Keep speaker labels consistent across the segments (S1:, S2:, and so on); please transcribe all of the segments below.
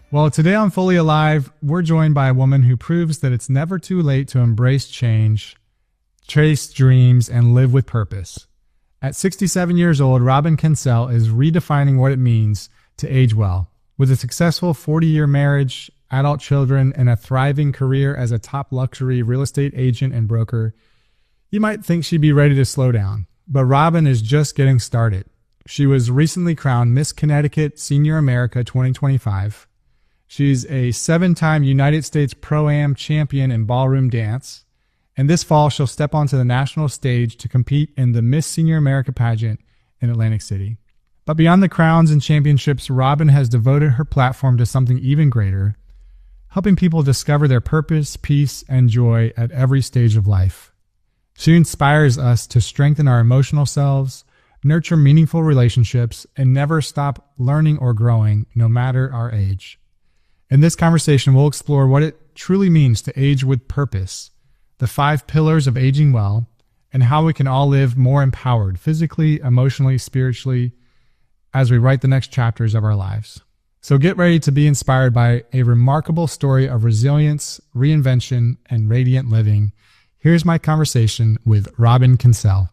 S1: Well, today on Fully Alive, we're joined by a woman who proves that it's never too late to embrace change, chase dreams, and live with purpose. At 67 years old, Robin Kencel is redefining what it means to age well. With a successful 40-year marriage, adult children, and a thriving career as a top luxury real estate agent and broker, you might think she'd be ready to slow down. But Robin is just getting started. She was recently crowned Miss Connecticut Senior America 2025. She's a 7-time United States Pro-Am champion in ballroom dance. And this fall, she'll step onto the national stage to compete in the Miss Senior America pageant in Atlantic City. But beyond the crowns and championships, Robin has devoted her platform to something even greater, helping people discover their purpose, peace, and joy at every stage of life. She inspires us to strengthen our emotional selves, nurture meaningful relationships, and never stop learning or growing, no matter our age. In this conversation, we'll explore what it truly means to age with purpose, the 5 pillars of aging well, and how we can all live more empowered physically, emotionally, spiritually, as we write the next chapters of our lives. So get ready to be inspired by a remarkable story of resilience, reinvention, and radiant living. Here's my conversation with Robin Kencel.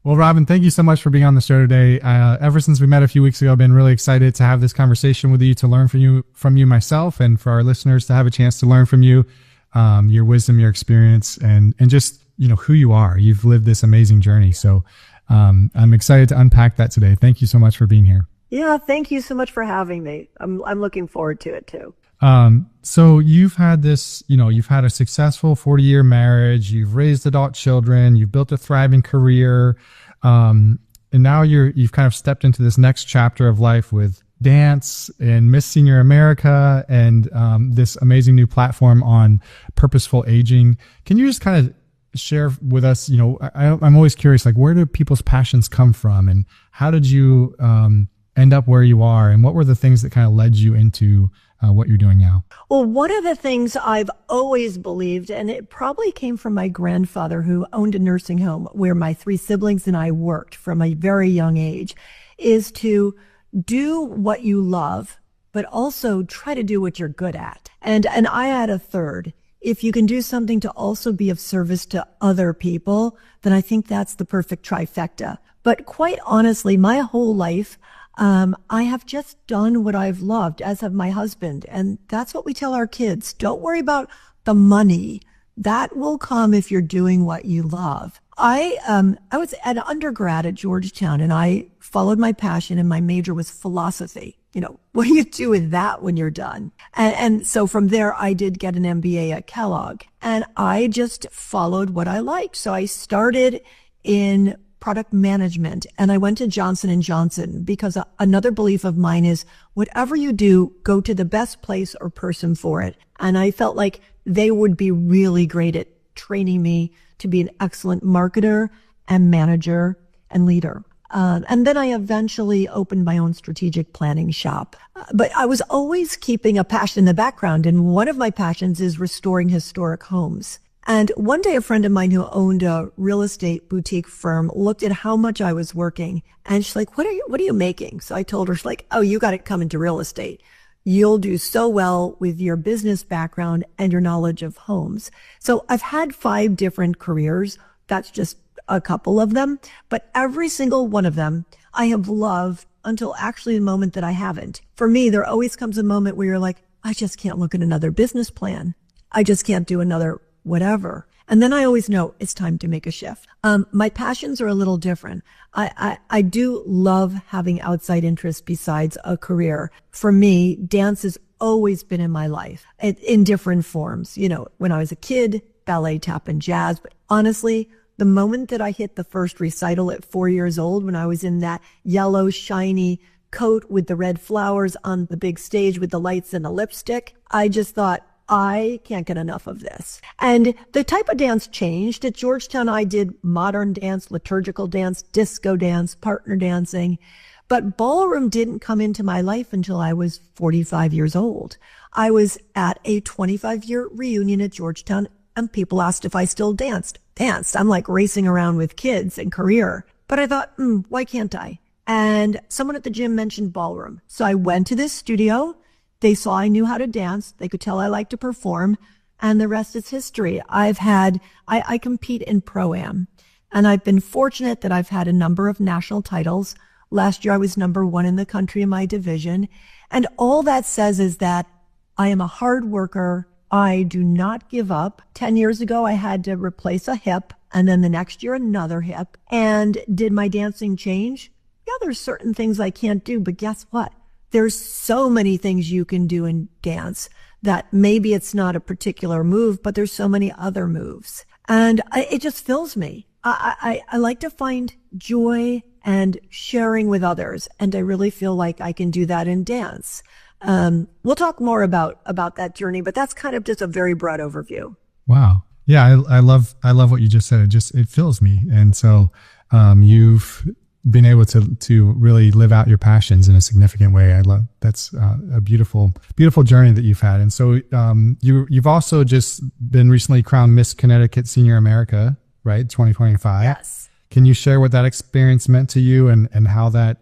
S1: Well, Robin, thank you so much for being on the show today. Ever since we met a few weeks ago, I've been really excited to have this conversation with you, to learn from you myself, and for our listeners to have a chance to learn from you, your wisdom, your experience, and just, who you are. You've lived this amazing journey. So I'm excited to unpack that today. Thank you so much for being here.
S2: Yeah, thank you so much for having me. I'm looking forward to it too.
S1: So you've had this, you've had a successful 40-year marriage, you've raised adult children, you've built a thriving career, and now you've kind of stepped into this next chapter of life with dance and Miss Senior America and this amazing new platform on purposeful aging. Can you just kind of share with us, I'm always curious, like, where do people's passions come from, and how did you end up where you are, and what were the things that kind of led you into what you're doing now?
S2: Well, one of the things I've always believed, and it probably came from my grandfather who owned a nursing home where my 3 siblings and I worked from a very young age, is to do what you love, but also try to do what you're good at. And I add a third. If you can do something to also be of service to other people, then I think that's the perfect trifecta. But quite honestly, my whole life, I have just done what I've loved, as have my husband. And that's what we tell our kids. Don't worry about the money. That will come if you're doing what you love. I was an undergrad at Georgetown, and I followed my passion, and my major was philosophy. What do you do with that when you're done? And so from there, I did get an MBA at Kellogg, and I just followed what I liked. So I started in product management, and I went to Johnson & Johnson because another belief of mine is whatever you do, go to the best place or person for it. And I felt like they would be really great at training me to be an excellent marketer and manager and leader. And then I eventually opened my own strategic planning shop. But I was always keeping a passion in the background, and one of my passions is restoring historic homes. And one day a friend of mine who owned a real estate boutique firm looked at how much I was working, and she's like, what are you making? So I told her, she's like, oh, you got to come into real estate. You'll do so well with your business background and your knowledge of homes. So I've had 5 different careers. That's just a couple of them, but every single one of them I have loved until actually the moment that I haven't. For me, there always comes a moment where you're like, I just can't look at another business plan. I just can't do another whatever. And then I always know it's time to make a shift. My passions are a little different. I do love having outside interests besides a career. For me, dance has always been in my life in different forms. When I was a kid, ballet, tap, and jazz. But honestly, the moment that I hit the first recital at 4 years old, when I was in that yellow, shiny coat with the red flowers on the big stage with the lights and the lipstick, I just thought, I can't get enough of this. And the type of dance changed. At Georgetown, I did modern dance, liturgical dance, disco dance, partner dancing. But ballroom didn't come into my life until I was 45 years old. I was at a 25-year reunion at Georgetown, and people asked if I still danced. I'm like racing around with kids and career. But I thought, why can't I? And someone at the gym mentioned ballroom. So I went to this studio, They saw I knew how to dance. They could tell I liked to perform, and the rest is history. I compete in Pro-Am, and I've been fortunate that I've had a number of national titles. Last year, I was #1 in the country in my division. And all that says is that I am a hard worker. I do not give up. 10 years ago, I had to replace a hip, and then the next year, another hip. And did my dancing change? Yeah, there's certain things I can't do, but guess what? There's so many things you can do in dance that maybe it's not a particular move, but there's so many other moves. And it just fills me. I like to find joy and sharing with others. And I really feel like I can do that in dance. We'll talk more about that journey, but that's kind of just a very broad overview.
S1: Wow. Yeah. I love what you just said. It fills me. And so, you've been able to really live out your passions in a significant way. That's a beautiful journey that you've had. And so, you've also just been recently crowned Miss Connecticut Senior America, right? 2025.
S2: Yes.
S1: Can you share what that experience meant to you and how that,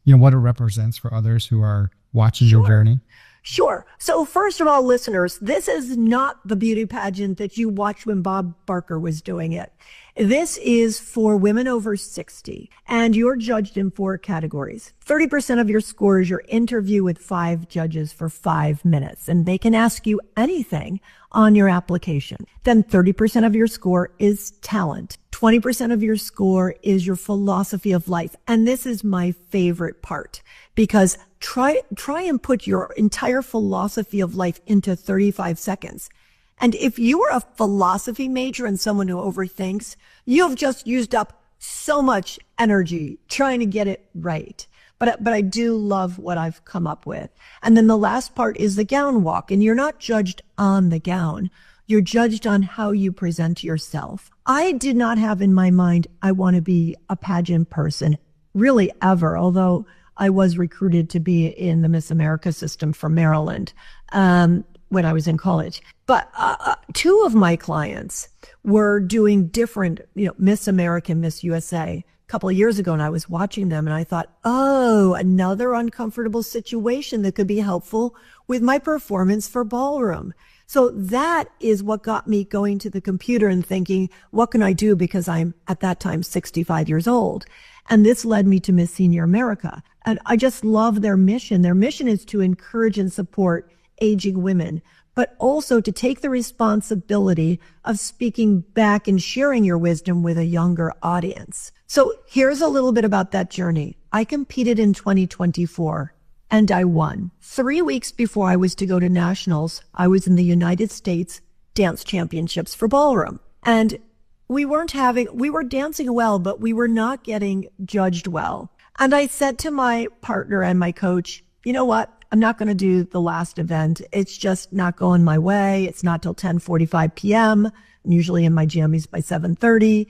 S1: what it represents for others who are watching your journey?
S2: Sure. So first of all, listeners, this is not the beauty pageant that you watched when Bob Barker was doing it. This is for women over 60, and you're judged in 4 categories. 30% of your score is your interview with 5 judges for 5 minutes, and they can ask you anything on your application. Then 30% of your score is talent. 20% of your score is your philosophy of life. And this is my favorite part, because try and put your entire philosophy of life into 35 seconds. And if you are a philosophy major and someone who overthinks, you've just used up so much energy trying to get it right. But I do love what I've come up with. And then the last part is the gown walk. And you're not judged on the gown. You're judged on how you present yourself. I did not have in my mind, I want to be a pageant person, really ever, although I was recruited to be in the Miss America system from Maryland when I was in college. But 2 of my clients were doing different, Miss America, Miss USA a couple of years ago, and I was watching them and I thought, oh, another uncomfortable situation that could be helpful with my performance for ballroom. So that is what got me going to the computer and thinking, what can I do? Because I'm at that time 65 years old. And this led me to Miss Senior America. And I just love their mission. Their mission is to encourage and support aging women, but also to take the responsibility of speaking back and sharing your wisdom with a younger audience. So here's a little bit about that journey. I competed in 2024 and I won. 3 weeks before I was to go to nationals, I was in the United States Dance Championships for ballroom. And we were dancing well, but we were not getting judged well. And I said to my partner and my coach, you know what? I'm not going to do the last event. It's just not going my way. It's not till 10:45 p.m. I'm usually in my jammies by 7:30.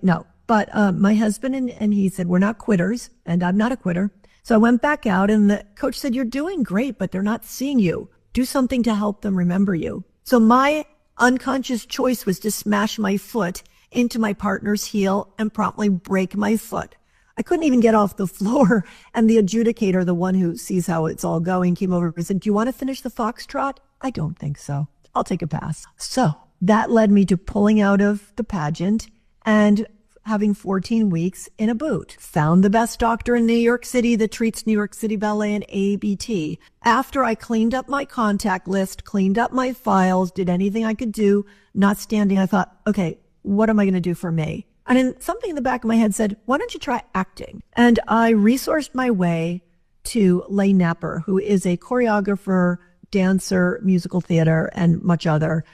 S2: No. But my husband and he said, we're not quitters, and I'm not a quitter. So I went back out, and the coach said, you're doing great, but they're not seeing you. Do something to help them remember you. So my unconscious choice was to smash my foot into my partner's heel and promptly break my foot. I couldn't even get off the floor. And the adjudicator, the one who sees how it's all going, came over and said, do you want to finish the foxtrot? I don't think so. I'll take a pass. So that led me to pulling out of the pageant and having 14 weeks in a boot. Found the best doctor in New York City that treats New York City Ballet and ABT. After I cleaned up my contact list, cleaned up my files, did anything I could do, not standing, I thought, okay, what am I going to do for me? And then something in the back of my head said, why don't you try acting? And I resourced my way to Leigh Napper, who is a choreographer, dancer, musical theater, and much other.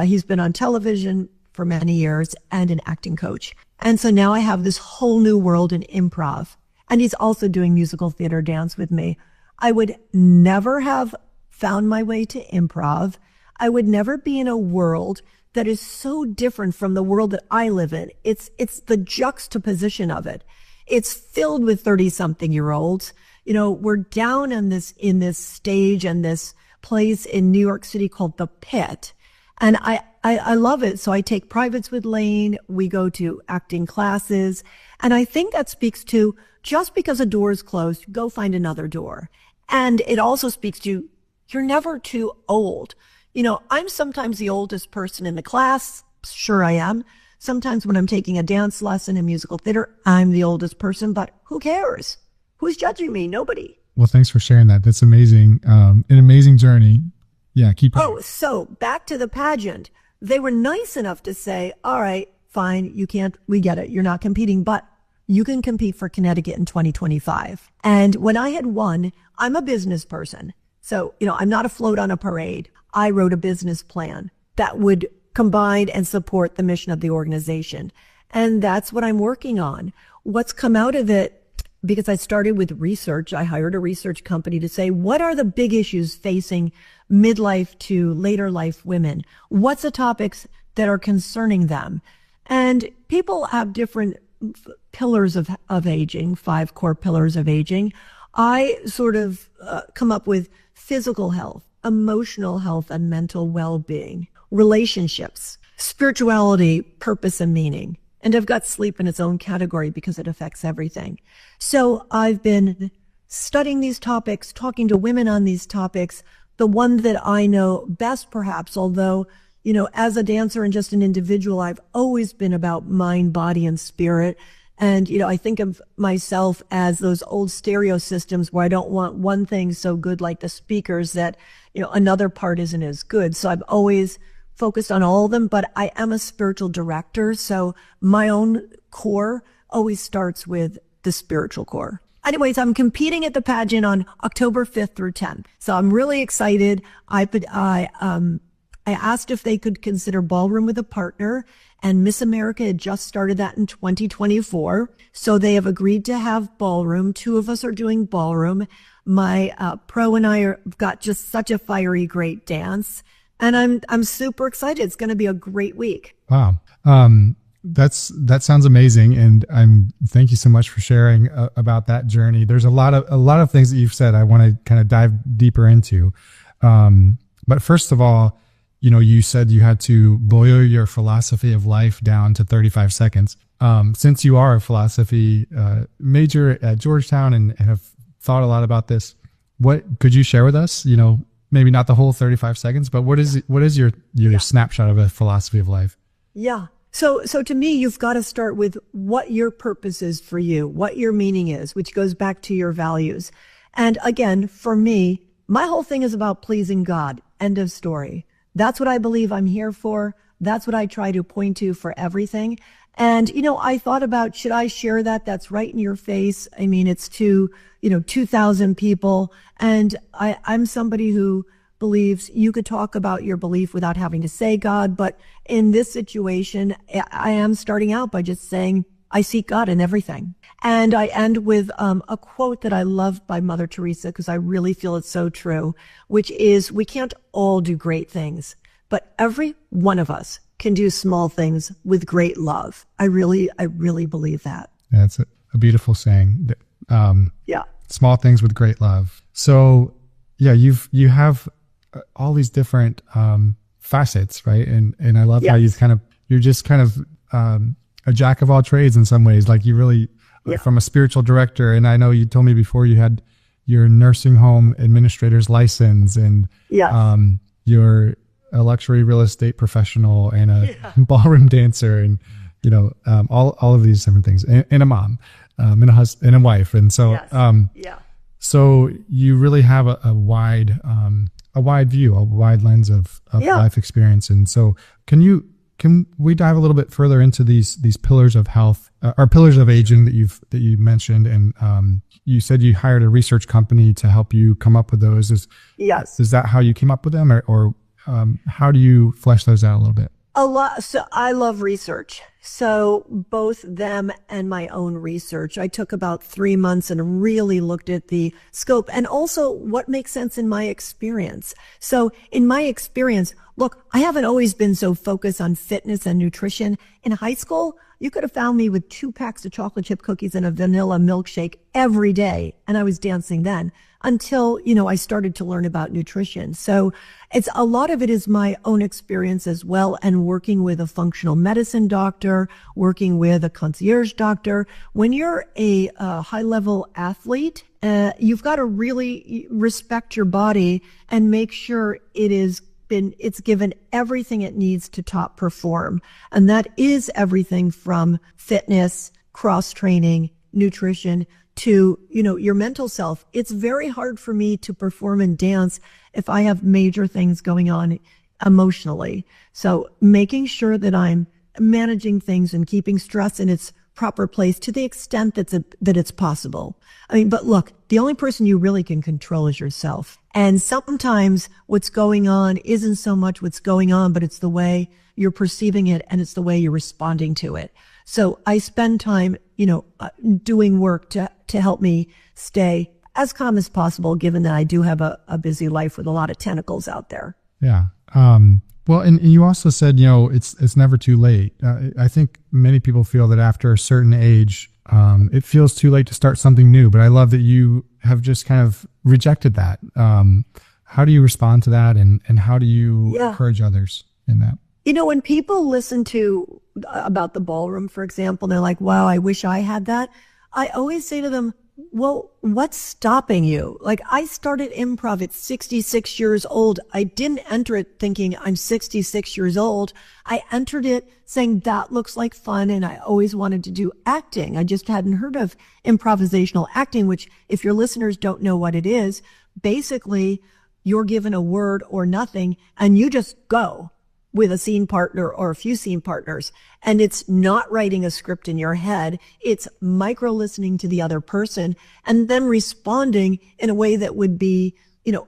S2: He's been on television for many years and an acting coach. And so now I have this whole new world in improv. And he's also doing musical theater dance with me. I would never have found my way to improv. I would never be in a world that is so different from the world that I live in. It's the juxtaposition of it. It's filled with 30-something-year-olds. We're down in this stage and this place in New York City called The Pit. And I love it. So I take privates with Lane. We go to acting classes. And I think that speaks to just because a door is closed, go find another door. And it also speaks to you're never too old. I'm sometimes the oldest person in the class. Sure, I am. Sometimes when I'm taking a dance lesson in musical theater, I'm the oldest person, but who cares? Who's judging me? Nobody.
S1: Well, thanks for sharing that. That's amazing. An amazing journey. Yeah, keep going.
S2: Oh, so back to the pageant. They were nice enough to say, all right, fine, we get it. You're not competing, but you can compete for Connecticut in 2025. And when I had won, I'm a business person. So, I'm not afloat on a parade. I wrote a business plan that would combine and support the mission of the organization. And that's what I'm working on. What's come out of it, because I started with research, I hired a research company to say, what are the big issues facing midlife to later life women? What's the topics that are concerning them? And people have different pillars of aging, 5 core pillars of aging. I sort of come up with physical health, emotional health and mental well-being, relationships, spirituality, purpose and meaning. And I've got sleep in its own category because it affects everything. So I've been studying these topics, talking to women on these topics. The one that I know best, perhaps, although, as a dancer and just an individual, I've always been about mind, body, and spirit. And, I think of myself as those old stereo systems where I don't want one thing so good like the speakers that, another part isn't as good. So I've always focused on all of them, but I am a spiritual director. So my own core always starts with the spiritual core. Anyways, I'm competing at the pageant on October 5th through 10th. So I'm really excited. I asked if they could consider ballroom with a partner, and Miss America had just started that in 2024. So they have agreed to have ballroom. 2 of us are doing ballroom. My pro and I have got just such a fiery, great dance. And I'm super excited. It's going to be a great week.
S1: Wow. That sounds amazing. And thank you so much for sharing about that journey. There's a lot of things that you've said I want to kind of dive deeper into. But first of all, you said you had to boil your philosophy of life down to 35 seconds. Since you are a philosophy major at Georgetown and have thought a lot about this, what could you share with us? Maybe not the whole 35 seconds, but what is your snapshot of a philosophy of life?
S2: Yeah. So to me, you've got to start with what your purpose is for you, what your meaning is, which goes back to your values. And again, for me, my whole thing is about pleasing God. End of story. That's what I believe I'm here for. That's what I try to point to for everything. And, I thought about, should I share that? That's right in your face. I mean, it's to, 2,000 people. And I'm somebody who believes you could talk about your belief without having to say God. But in this situation, I am starting out by just saying, I seek God in everything. And I end with a quote that I love by Mother Teresa, because I really feel it's so true, which is, we can't all do great things, but every one of us can do small things with great love. I really believe that.
S1: That's a beautiful saying.
S2: Yeah.
S1: Small things with great love. So yeah, you have all these different facets, right? And I love how you're just kind of a jack of all trades in some ways. Like you really, from a spiritual director. And I know you told me before you had your nursing home administrator's license and you're a luxury real estate professional and a ballroom dancer and, all of these different things and a mom, and a husband and a wife. And so, so you really have a wide view, a wide lens of life experience. And so can we dive a little bit further into these pillars of health, or pillars of aging that you mentioned? And you said you hired a research company to help you come up with those. Is that how you came up with them, or how do you flesh those out a little bit?
S2: A lot. So I love research. So both them and my own research, I took about 3 months and really looked at the scope and also what makes sense in my experience. So in my experience, look, I haven't always been so focused on fitness and nutrition. In high school, You could have found me with 2 packs of chocolate chip cookies and a vanilla milkshake every day. And I was dancing then until, I started to learn about nutrition. So it's a lot of it is my own experience as well. And working with a functional medicine doctor, working with a concierge doctor. When you're a high level athlete, you've got to really respect your body and make sure it's given everything it needs to top perform. And that is everything from fitness, cross training, nutrition to, your mental self. It's very hard for me to perform and dance if I have major things going on emotionally. So making sure that I'm managing things and keeping stress in its proper place to the extent that it's possible. But look, the only person you really can control is yourself. And sometimes what's going on isn't so much what's going on, but it's the way you're perceiving it and it's the way you're responding to it. So I spend time, doing work to help me stay as calm as possible, given that I do have a busy life with a lot of tentacles out there.
S1: Yeah. Well, and you also said, it's never too late. I think many people feel that after a certain age, it feels too late to start something new, but I love that you have just kind of rejected that. How do you respond to that? And how do you encourage others in that?
S2: When people listen to about the ballroom, for example, they're like, wow, I wish I had that. I always say to them, well, what's stopping you? Like, I started improv at 66 years old. I didn't enter it thinking I'm 66 years old. I entered it saying that looks like fun. And I always wanted to do acting. I just hadn't heard of improvisational acting, which if your listeners don't know what it is, basically you're given a word or nothing and you just go with a scene partner or a few scene partners. And it's not writing a script in your head. It's micro listening to the other person and then responding in a way that would be,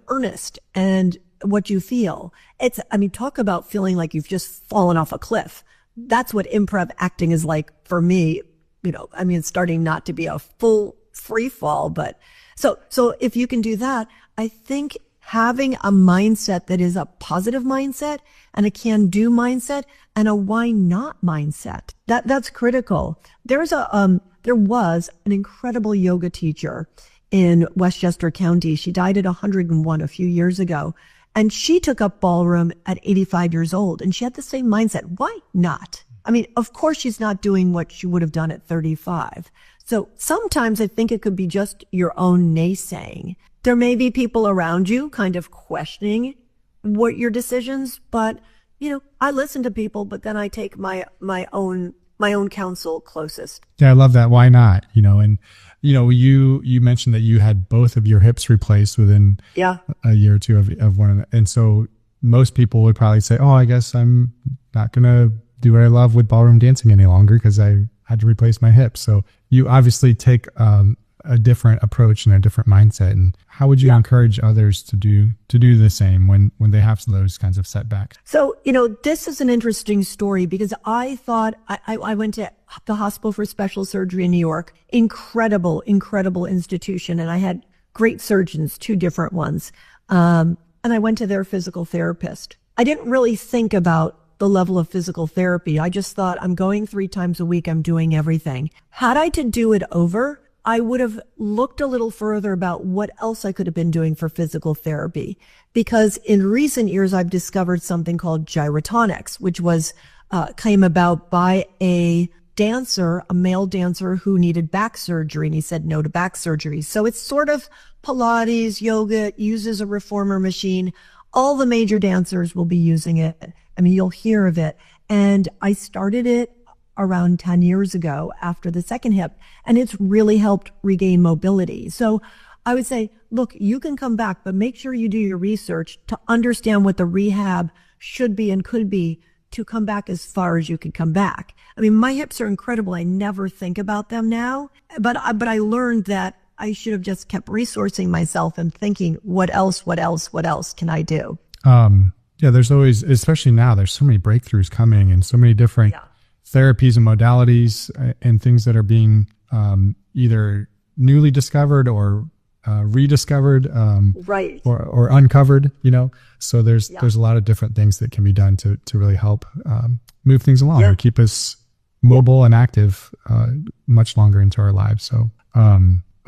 S2: earnest and what you feel. Talk about feeling like you've just fallen off a cliff. That's what improv acting is like for me. It's starting not to be a full free fall, but so if you can do that, I think having a mindset that is a positive mindset and a can-do mindset and a why not mindset. That's critical. There was an incredible yoga teacher in Westchester County. She died at 101 a few years ago. And she took up ballroom at 85 years old. And she had the same mindset. Why not? Of course she's not doing what she would have done at 35. So sometimes I think it could be just your own naysaying. There may be people around you kind of questioning what your decisions, but I listen to people, but then I take my own counsel closest.
S1: Yeah, I love that. Why not? And you mentioned that you had both of your hips replaced within a year or two of one another, and so most people would probably say, "Oh, I guess I'm not gonna do what I love with ballroom dancing any longer because I had to replace my hips." So you obviously take a different approach and a different mindset. And how would you encourage others to do the same when they have those kinds of setbacks?
S2: So, this is an interesting story because I thought I went to the Hospital for Special Surgery in New York, incredible institution. And I had great surgeons, 2 different ones. And I went to their physical therapist. I didn't really think about the level of physical therapy. I just thought I'm going 3 times a week. I'm doing everything. Had I to do it over, I would have looked a little further about what else I could have been doing for physical therapy. Because in recent years, I've discovered something called gyrotonics, which came about by a male dancer who needed back surgery. And he said no to back surgery. So it's sort of Pilates, yoga, it uses a reformer machine. All the major dancers will be using it. You'll hear of it. And I started it around 10 years ago after the second hip, and it's really helped regain mobility. So I would say, look, you can come back, but make sure you do your research to understand what the rehab should be and could be to come back as far as you could come back. My hips are incredible. I never think about them now, but I learned that I should have just kept resourcing myself and thinking, what else can I do?
S1: There's always, especially now, there's so many breakthroughs coming and so many different therapies and modalities and things that are being either newly discovered or rediscovered, or uncovered. So there's a lot of different things that can be done to really help move things along or keep us mobile and active much longer into our lives. So,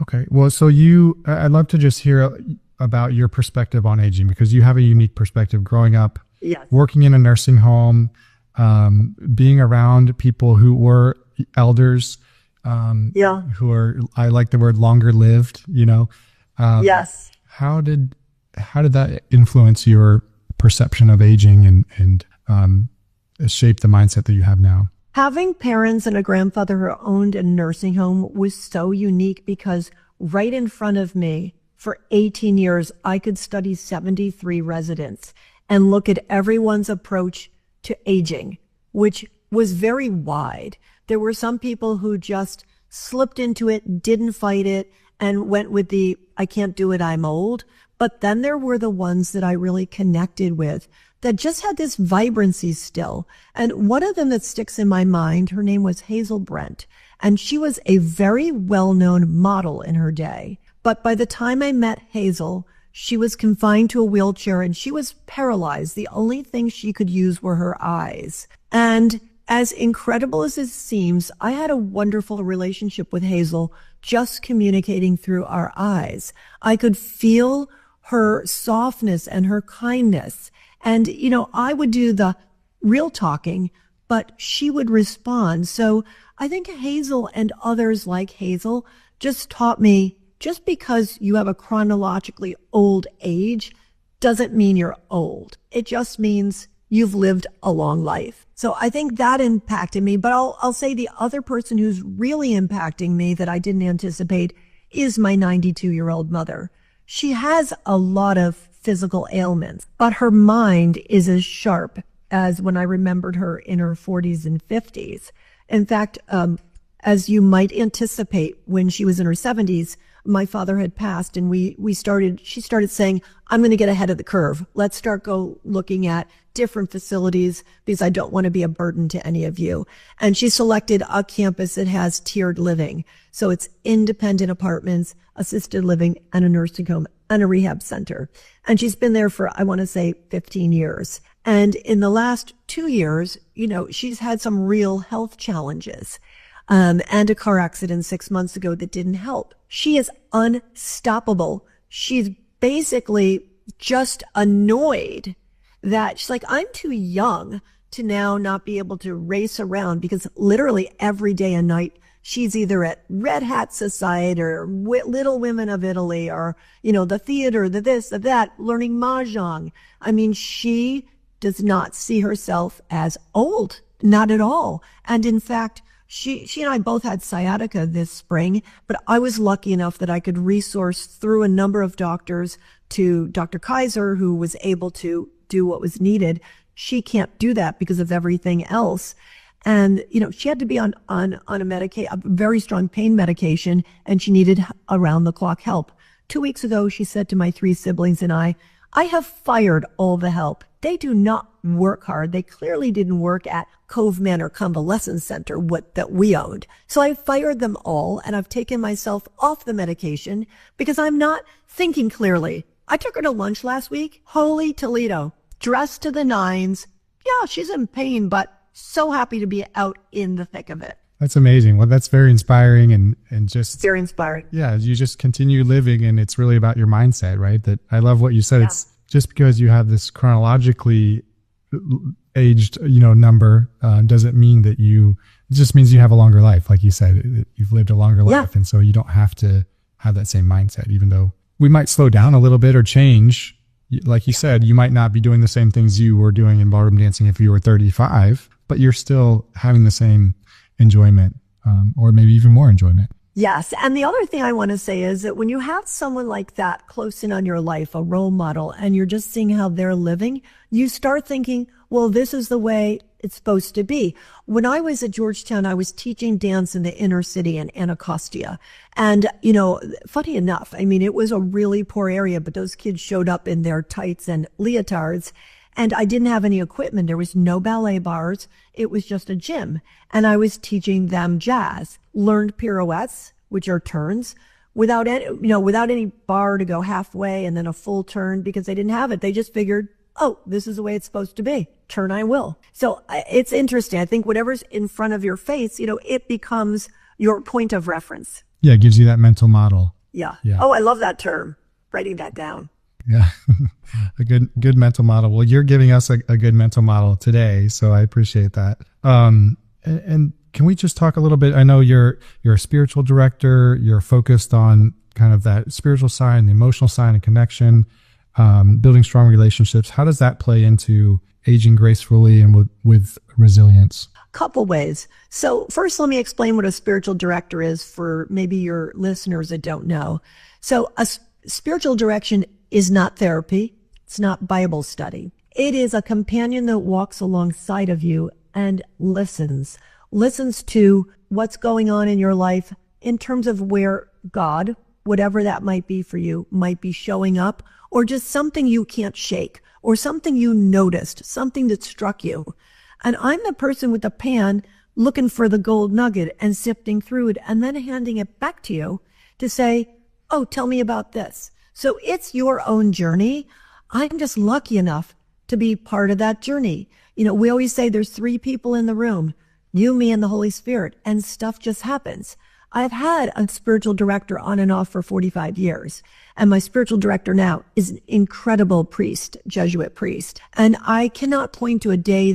S1: okay. Well, so I'd love to just hear about your perspective on aging, because you have a unique perspective growing up, working in a nursing home, being around people who were elders, who are, I like the word, longer lived,
S2: Yes.
S1: How did that influence your perception of aging and shape the mindset that you have now?
S2: Having parents and a grandfather who owned a nursing home was so unique, because right in front of me for 18 years, I could study 73 residents and look at everyone's approach to aging, which was very wide. There were some people who just slipped into it, didn't fight it, and went with the, I can't do it, I'm old. But then there were the ones that I really connected with that just had this vibrancy still. And one of them that sticks in my mind, her name was Hazel Brent. And she was a very well-known model in her day. But by the time I met Hazel, she was confined to a wheelchair and she was paralyzed. The only thing she could use were her eyes. And as incredible as it seems, I had a wonderful relationship with Hazel, just communicating through our eyes. I could feel her softness and her kindness. And, I would do the real talking, but she would respond. So I think Hazel and others like Hazel just taught me, just because you have a chronologically old age doesn't mean you're old. It just means you've lived a long life. So I think that impacted me. But I'll say the other person who's really impacting me that I didn't anticipate is my 92-year-old mother. She has a lot of physical ailments, but her mind is as sharp as when I remembered her in her 40s and 50s. In fact, as you might anticipate, when she was in her 70s, my father had passed, and she started saying, I'm going to get ahead of the curve. Let's go looking at different facilities because I don't want to be a burden to any of you. And she selected a campus that has tiered living. So it's independent apartments, assisted living, and a nursing home and a rehab center. And she's been there for, I want to say, 15 years. And in the last 2 years, she's had some real health challenges. And a car accident 6 months ago that didn't help. She is unstoppable. She's basically just annoyed that she's like, I'm too young to now not be able to race around, because literally every day and night she's either at Red Hat Society or Little Women of Italy or, the theater, the this, the that, learning Mahjong. I mean, she does not see herself as old, not at all. And in fact, she and I both had sciatica this spring, but I was lucky enough that I could resource through a number of doctors to Dr. Kaiser, who was able to do what was needed. She can't do that because of everything else. And, she had to be on a very strong pain medication, and she needed around the clock help. 2 weeks ago, she said to my 3 siblings and I have fired all the help. They do not work hard. They clearly didn't work at Cove Manor Convalescent Center, that we owned. So I fired them all, and I've taken myself off the medication because I'm not thinking clearly. I took her to lunch last week. Holy Toledo. Dressed to the nines. Yeah, she's in pain, but so happy to be out in the thick of it.
S1: That's amazing. Well, that's very inspiring and just
S2: very inspiring.
S1: Yeah, you just continue living, and it's really about your mindset, right? That I love what you said. Yeah. It's just because you have this chronologically aged, number, doesn't mean that it just means you have a longer life. Like you said, you've lived a longer life. And so you don't have to have that same mindset, even though we might slow down a little bit or change. Like you said, you might not be doing the same things you were doing in ballroom dancing if you were 35, but you're still having the same enjoyment, or maybe even more enjoyment.
S2: Yes. And the other thing I want to say is that when you have someone like that close in on your life, a role model, and you're just seeing how they're living, you start thinking, well, this is the way it's supposed to be. When I was at Georgetown, I was teaching dance in the inner city in Anacostia. And, funny enough, it was a really poor area, but those kids showed up in their tights and leotards. And I didn't have any equipment. There was no ballet bars. It was just a gym. And I was teaching them jazz, learned pirouettes, which are turns, without any bar to go halfway and then a full turn, because they didn't have it. They just figured, oh, this is the way it's supposed to be. Turn, I will. So it's interesting. I think whatever's in front of your face, it becomes your point of reference.
S1: Yeah, it gives you that mental model.
S2: Yeah.
S1: Yeah.
S2: Oh, I love that term. Writing that down.
S1: Yeah. A good mental model. Well, you're giving us a good mental model today, so I appreciate that. And can we just talk a little bit? I know you're a spiritual director. You're focused on kind of that spiritual side and the emotional side and connection, building strong relationships. How does that play into aging gracefully and with resilience?
S2: Couple ways. So first, let me explain what a spiritual director is for maybe your listeners that don't know. So a spiritual direction is not therapy. It's not Bible study. It is a companion that walks alongside of you and listens to what's going on in your life in terms of where God, whatever that might be for you, might be showing up, or just something you can't shake, or something you noticed, something that struck you. And I'm the person with the pan looking for the gold nugget and sifting through it and then handing it back to you to say, oh, tell me about this. So it's your own journey. I'm just lucky enough to be part of that journey. We always say there's 3 people in the room, you, me, and the Holy Spirit, and stuff just happens. I've had a spiritual director on and off for 45 years. And my spiritual director now is an incredible priest, Jesuit priest. And I cannot point to a day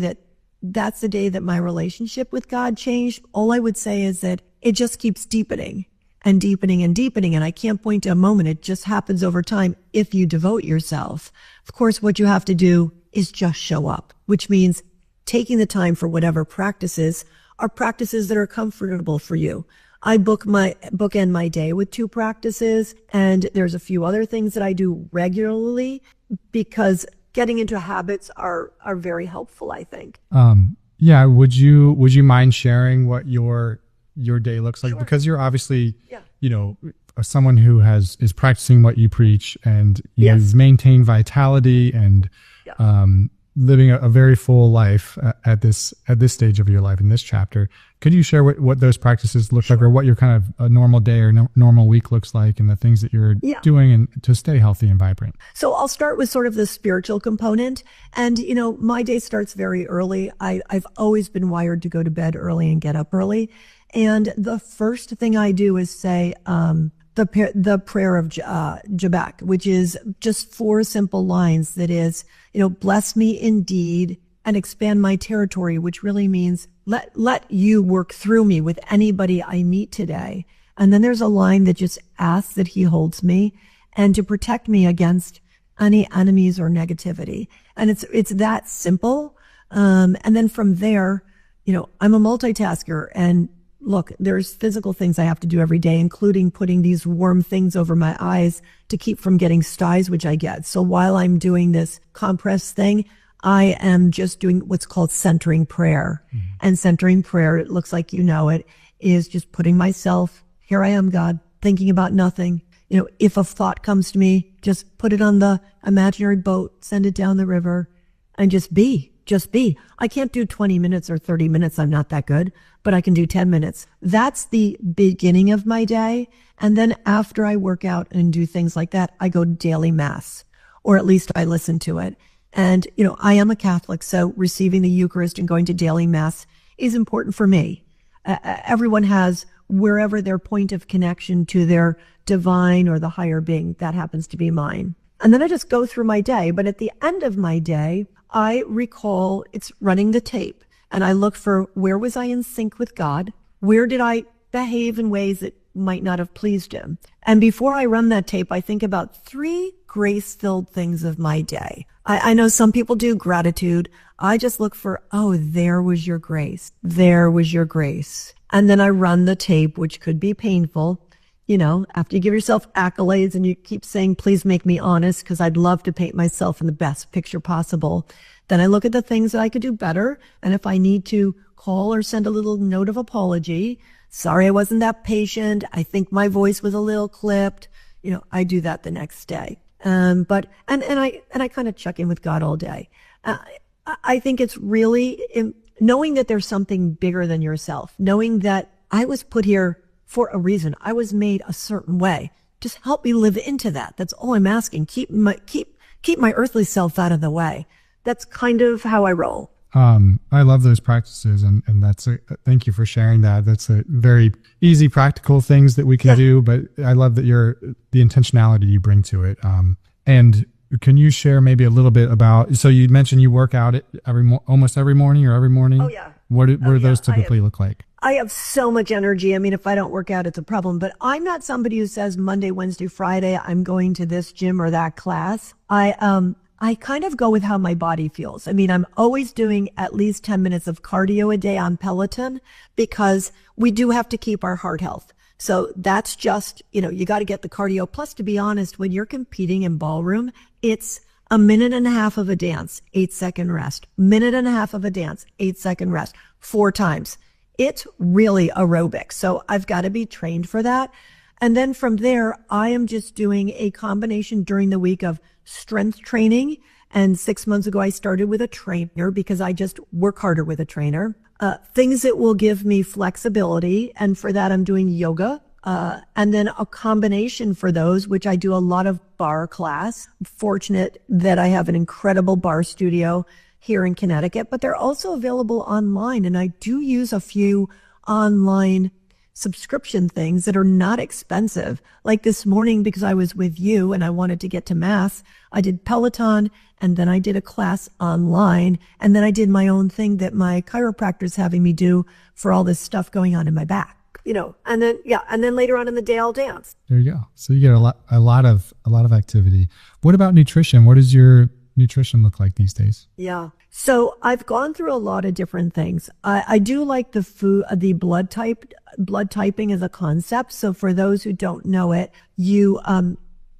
S2: that's the day that my relationship with God changed. All I would say is that it just keeps deepening and deepening and deepening. And I can't point to a moment. It just happens over time if you devote yourself. Of course, what you have to do is just show up, which means taking the time for whatever practices are practices that are comfortable for you. I bookend my day with 2 practices, and there's a few other things that I do regularly because getting into habits are very helpful, I think.
S1: Yeah. Would you mind sharing what your day looks like?
S2: Sure.
S1: Because you're obviously, someone who is practicing what you preach, and you've maintained vitality and, living a very full life at this stage of your life in this chapter. Could you share what those practices look like, or what your kind of a normal day or normal week looks like, and the things that you're doing and to stay healthy and vibrant?
S2: So I'll start with sort of the spiritual component. And, my day starts very early. I've always been wired to go to bed early and get up early. And the first thing I do is say, the prayer of Jabak, which is just 4 simple lines that is, bless me indeed and expand my territory, which really means let you work through me with anybody I meet today. And then there's a line that just asks that he holds me and to protect me against any enemies or negativity. And it's that simple. And then from there, I'm a multitasker, and look, there's physical things I have to do every day, including putting these warm things over my eyes to keep from getting styes, which I get. So while I'm doing this compress thing, I am just doing what's called centering prayer. Mm-hmm. And centering prayer, it looks like it, is just putting myself, here I am, God, thinking about nothing. If a thought comes to me, just put it on the imaginary boat, send it down the river, and just be. I can't do 20 minutes or 30 minutes. I'm not that good, but I can do 10 minutes. That's the beginning of my day. And then after I work out and do things like that, I go to daily mass, or at least I listen to it. And, I am a Catholic, so receiving the Eucharist and going to daily mass is important for me. Everyone has wherever their point of connection to their divine or the higher being, that happens to be mine. And then I just go through my day. But at the end of my day, I recall it's running the tape, and I look for where was I in sync with God? Where did I behave in ways that might not have pleased him? And before I run that tape, I think about 3 grace-filled things of my day. I know some people do gratitude. I just look for, oh, there was your grace. There was your grace. And then I run the tape, which could be painful. After you give yourself accolades and you keep saying, please make me honest, because I'd love to paint myself in the best picture possible. Then I look at the things that I could do better. And if I need to call or send a little note of apology, sorry, I wasn't that patient. I think my voice was a little clipped. I do that the next day. But I kind of check in with God all day. I think it's really knowing that there's something bigger than yourself, knowing that I was put here for a reason. I was made a certain way. Just help me live into that. That's all I'm asking. Keep keep my earthly self out of the way. That's kind of how I roll.
S1: I love those practices, and thank you for sharing that. That's a very easy, practical things that we can do, but I love that the intentionality you bring to it. And can you share maybe a little bit about, so you mentioned you work out almost every morning or every morning?
S2: Oh, yeah.
S1: What do those typically look like?
S2: I have so much energy. I mean, if I don't work out, it's a problem, but I'm not somebody who says Monday, Wednesday, Friday, I'm going to this gym or that class. I kind of go with how my body feels. I mean, I'm always doing at least 10 minutes of cardio a day on Peloton because we do have to keep our heart health. So that's just, you got to get the cardio. Plus, to be honest, when you're competing in ballroom, it's a minute and a half of a dance, 8-second rest, minute and a half of a dance, 8-second rest, 4 times. It's really aerobic. So I've got to be trained for that. And then from there, I am just doing a combination during the week of strength training. And 6 months ago, I started with a trainer because I just work harder with a trainer. Things that will give me flexibility. And for that, I'm doing yoga. And then a combination for those, which I do a lot of bar class. I'm fortunate that I have an incredible bar studio here in Connecticut, but they're also available online. And I do use a few online subscription things that are not expensive. Like this morning, because I was with you and I wanted to get to mass, I did Peloton, and then I did a class online, and then I did my own thing that my chiropractor's having me do for all this stuff going on in my back. And then later on in the day, I'll dance.
S1: There you go. So you get a lot of activity. What about nutrition? What does your nutrition look like these days?
S2: Yeah. So I've gone through a lot of different things. I do like the food, the blood typing as a concept. So for those who don't know it, you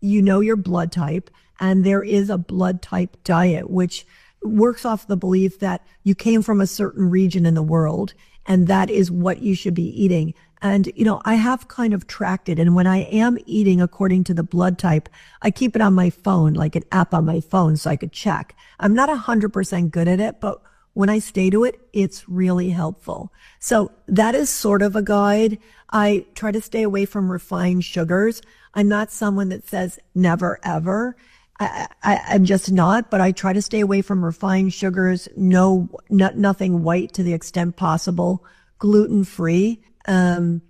S2: know your blood type, and there is a blood type diet, which works off the belief that you came from a certain region in the world, and that is what you should be eating. And, I have kind of tracked it. And when I am eating according to the blood type, I keep it on my phone, like an app on my phone, so I could check. I'm not 100% good at it, but when I stay to it, it's really helpful. So that is sort of a guide. I try to stay away from refined sugars. I'm not someone that says never, ever. I'm just not, but I try to stay away from refined sugars. Nothing white to the extent possible, gluten-free. That's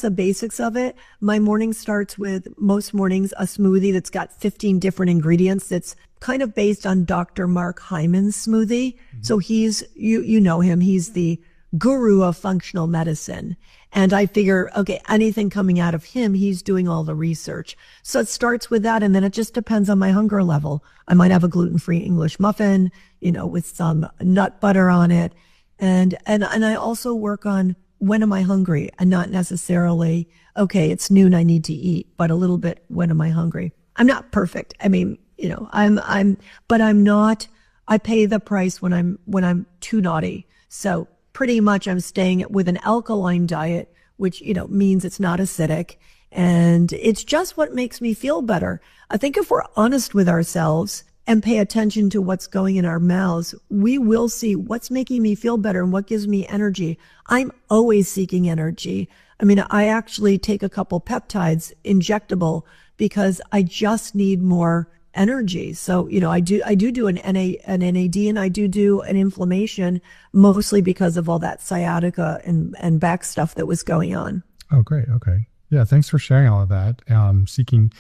S2: the basics of it. My morning starts with, most mornings, a smoothie that's got 15 different ingredients. That's kind of based on Dr. Mark Hyman's smoothie. Mm-hmm. So he's, you know him, he's the guru of functional medicine. And I figure, okay, anything coming out of him, he's doing all the research. So it starts with that. And then it just depends on my hunger level. I might have a gluten-free English muffin, with some nut butter on it. And I also work on, when am I hungry, and not necessarily, okay, it's noon, I need to eat, but a little bit, when am I hungry? I'm not perfect. I mean, but I'm not, I pay the price when I'm too naughty. So pretty much I'm staying with an alkaline diet, which, means it's not acidic, and it's just what makes me feel better. I think if we're honest with ourselves and pay attention to what's going in our mouths, we will see what's making me feel better and what gives me energy. I'm always seeking energy. I mean, I actually take a couple peptides, injectable, because I just need more energy. So, I do an NAD, and I do an inflammation, mostly because of all that sciatica and back stuff that was going on.
S1: Oh, great. Okay. Yeah, thanks for sharing all of that. Seeking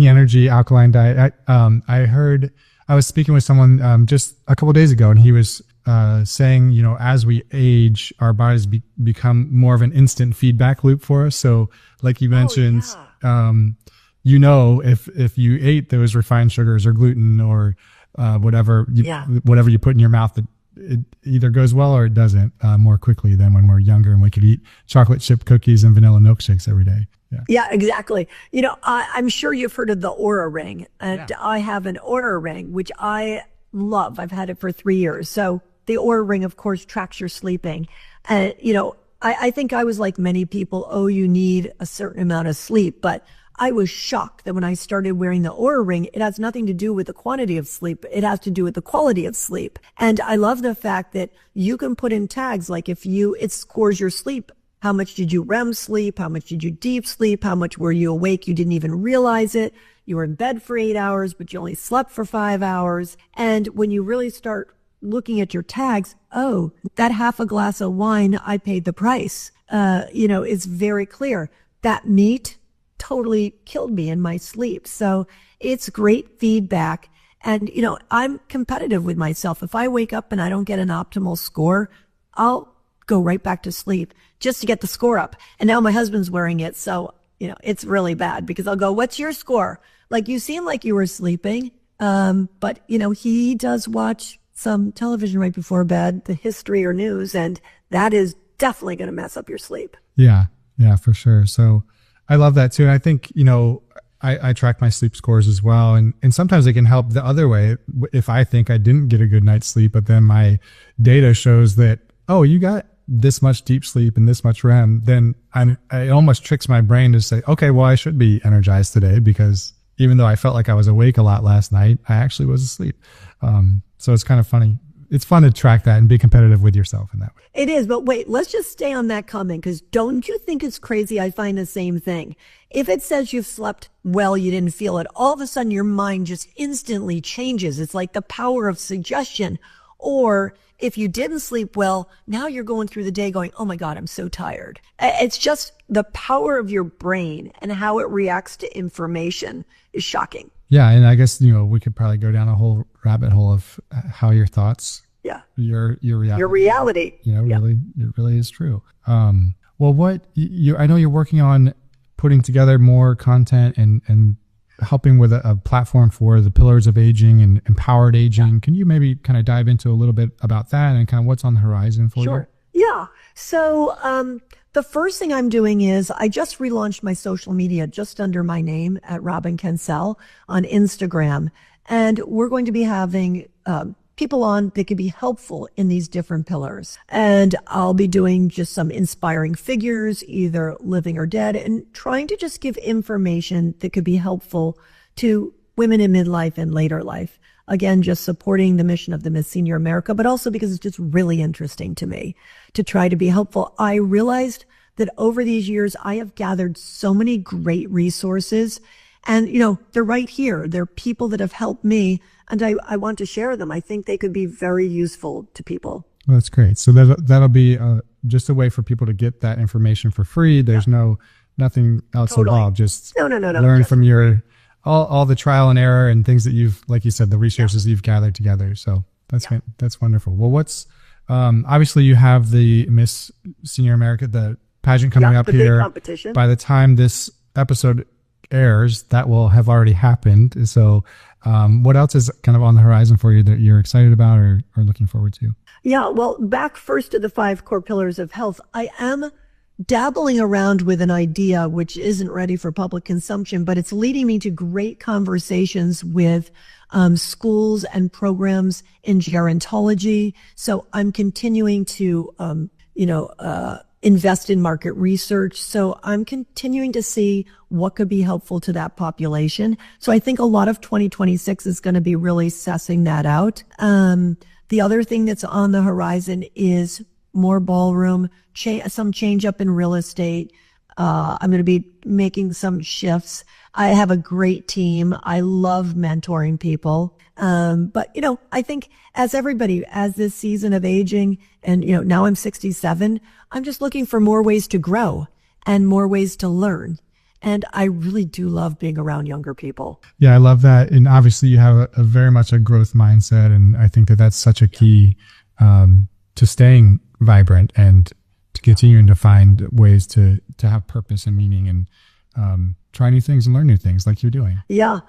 S1: energy, alkaline diet. I was speaking with someone just a couple of days ago, and he was saying, as we age, our bodies become more of an instant feedback loop for us. So, like you mentioned, if you ate those refined sugars or gluten or whatever you put in your mouth, it either goes well or it doesn't more quickly than when we're younger and we could eat chocolate chip cookies and vanilla milkshakes every day.
S2: Yeah, exactly. I'm sure you've heard of the Aura Ring. And I have an Aura Ring, which I love. I've had it for 3 years. So the Aura Ring, of course, tracks your sleeping. And, I think I was like many people, you need a certain amount of sleep. But I was shocked that when I started wearing the Aura Ring, it has nothing to do with the quantity of sleep. It has to do with the quality of sleep. And I love the fact that you can put in tags, like it scores your sleep. How much did you REM sleep? How much did you deep sleep? How much were you awake? You didn't even realize it. you were in bed for 8 hours, but you only slept for 5 hours. And when you really start looking at your tags, oh, that half a glass of wine, I paid the price. It's very clear. That meat totally killed me in my sleep. So it's great feedback. And, I'm competitive with myself. If I wake up and I don't get an optimal score, I'll go right back to sleep just to get the score up. And now my husband's wearing it. So, it's really bad because I'll go, what's your score? Like, you seem like you were sleeping. But, he does watch some television right before bed, the history or news, and that is definitely going to mess up your sleep.
S1: Yeah, for sure. So I love that too. And I think, I track my sleep scores as well. And sometimes it can help the other way. If I think I didn't get a good night's sleep, but then my data shows that, oh, you got this much deep sleep and this much REM, then it almost tricks my brain to say, okay, well, I should be energized today because even though I felt like I was awake a lot last night, I actually was asleep. So it's kind of funny. It's fun to track that and be competitive with yourself in that way.
S2: It is, but wait, let's just stay on that comment because don't you think it's crazy? I find the same thing. If it says you've slept well, you didn't feel it, all of a sudden your mind just instantly changes. It's like the power of suggestion. Or if you didn't sleep well, now you're going through the day going, oh my God, I'm so tired. It's just the power of your brain and how it reacts to information is shocking.
S1: Yeah. And I guess, we could probably go down a whole rabbit hole of how your thoughts, your reality, really, it really is true. Well, I know you're working on putting together more content and helping with a platform for the pillars of aging and empowered aging. Yeah. Can you maybe kind of dive into a little bit about that and kind of what's on the horizon for you?
S2: Sure. Yeah. So, the first thing I'm doing is I just relaunched my social media just under my name at Robin Kencel on Instagram. And we're going to be having people on that can be helpful in these different pillars. And I'll be doing just some inspiring figures, either living or dead, and trying to just give information that could be helpful to women in midlife and later life. Again, just supporting the mission of the Miss Senior America, but also because it's just really interesting to me to try to be helpful. I realized that over these years, I have gathered so many great resources and, they're right here. They're people that have helped me and I want to share them. I think they could be very useful to people.
S1: Well, that's great. So that'll be just a way for people to get that information for free. There's nothing else involved. Just
S2: no.
S1: Learn from your all the trial and error and things that you've, like you said, the resources you've gathered together. So that's wonderful. Well, what's obviously you have the Miss Senior America, the pageant coming up here.
S2: Big competition.
S1: By the time this episode airs, that will have already happened. So what else is kind of on the horizon for you that you're excited about or looking forward to?
S2: Yeah, well, back first to the 5 core pillars of health. I am dabbling around with an idea which isn't ready for public consumption, but it's leading me to great conversations with schools and programs in gerontology. So I'm continuing to, invest in market research. So I'm continuing to see what could be helpful to that population. So I think a lot of 2026 is going to be really sussing that out. The other thing that's on the horizon is more ballroom, some change up in real estate. I'm going to be making some shifts. I have a great team. I love mentoring people. But I think as this season of aging and, now I'm 67, I'm just looking for more ways to grow and more ways to learn. And I really do love being around younger people.
S1: Yeah, I love that. And obviously you have a very much a growth mindset. And I think that that's such a key, to staying vibrant and to continuing to find ways to have purpose and meaning and, try new things and learn new things like you're doing.
S2: Yeah.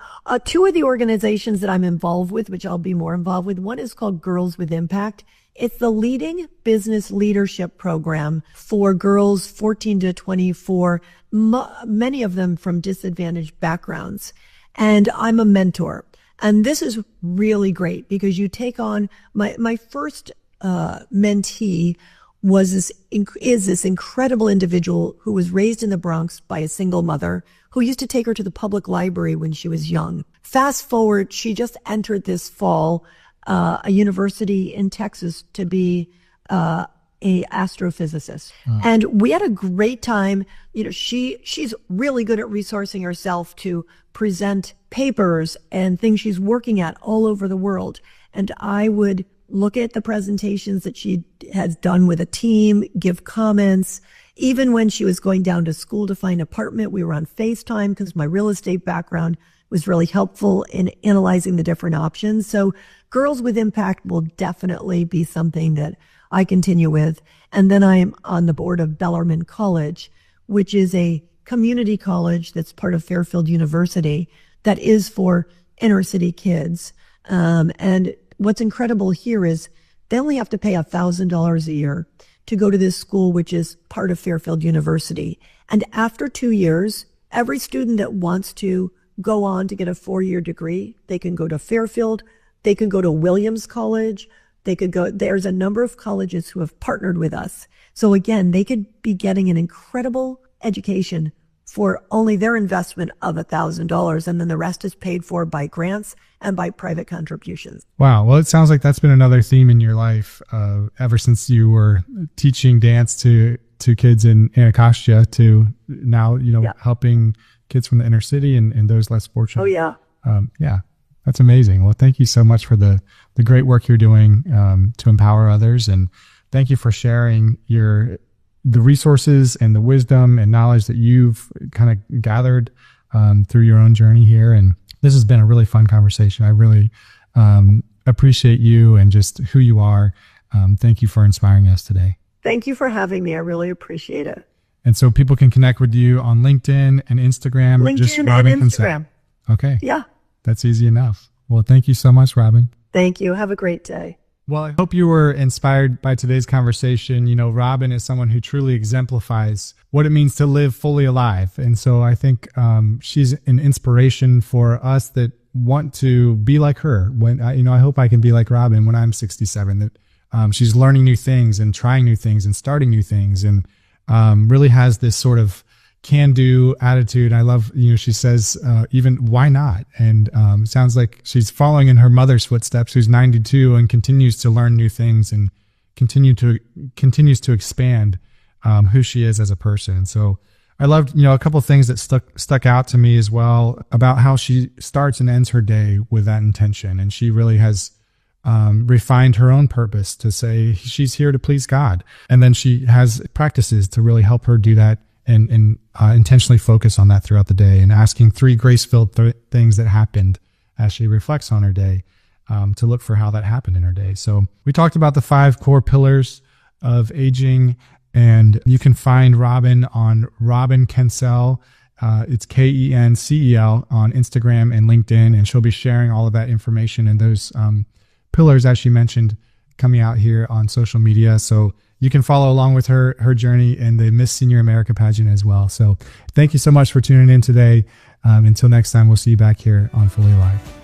S2: 2 of the organizations that I'm involved with, which I'll be more involved with, one is called Girls with Impact. It's the leading business leadership program for girls 14 to 24, many of them from disadvantaged backgrounds. And I'm a mentor. And this is really great because you take on my first mentee is this incredible individual who was raised in the Bronx by a single mother who used to take her to the public library when she was young. Fast forward, she just entered this fall a university in Texas to be a astrophysicist. And we had a great time. You know, she's really good at resourcing herself to present papers and things she's working at all over the world. And I would look at the presentations that she has done with a team, give comments. Even when she was going down to school to find an apartment, we were on FaceTime because my real estate background was really helpful in analyzing the different options. So Girls with Impact will definitely be something that I continue with. And then I am on the board of Bellarmine College, which is a community college that's part of Fairfield University that is for inner city kids. And what's incredible here is they only have to pay $1,000 a year to go to this school, which is part of Fairfield University. And after 2 years, every student that wants to go on to get a 4-year degree, they can go to Fairfield, they can go to Williams College, they could go, there's a number of colleges who have partnered with us. So again, they could be getting an incredible education for only their investment of $1,000, and then the rest is paid for by grants and by private contributions.
S1: Wow. Well, it sounds like that's been another theme in your life ever since you were teaching dance to kids in Anacostia to now, helping kids from the inner city and those less fortunate.
S2: Oh, yeah.
S1: Yeah, that's amazing. Well, thank you so much for the great work you're doing to empower others. And thank you for sharing the resources and the wisdom and knowledge that you've kind of gathered through your own journey here. And this has been a really fun conversation. I really appreciate you and just who you are. Thank you for inspiring us today.
S2: Thank you for having me. I really appreciate it.
S1: And so people can connect with you on LinkedIn and Instagram.
S2: LinkedIn and Instagram.
S1: Okay.
S2: Yeah.
S1: That's easy enough. Well, thank you so much, Robin.
S2: Thank you. Have a great day.
S1: Well, I hope you were inspired by today's conversation. Robin is someone who truly exemplifies what it means to live fully alive. And so I think she's an inspiration for us that want to be like her. When I hope I can be like Robin when I'm 67, that she's learning new things and trying new things and starting new things, and really has this sort of can-do attitude. I love, she says, even why not? And it sounds like she's following in her mother's footsteps, who's 92 and continues to learn new things and continues to expand who she is as a person. And so I loved, a couple of things that stuck out to me as well about how she starts and ends her day with that intention. And she really has refined her own purpose to say she's here to please God. And then she has practices to really help her do that and intentionally focus on that throughout the day, and asking 3 grace-filled things that happened as she reflects on her day to look for how that happened in her day. So we talked about the 5 core pillars of aging, and you can find Robin on Robin Kencel. It's Kencel on Instagram and LinkedIn, and she'll be sharing all of that information and those pillars, as she mentioned, coming out here on social media. So you can follow along with her journey in the Miss Senior America pageant as well. So thank you so much for tuning in today. Until next time, we'll see you back here on Fully Alive.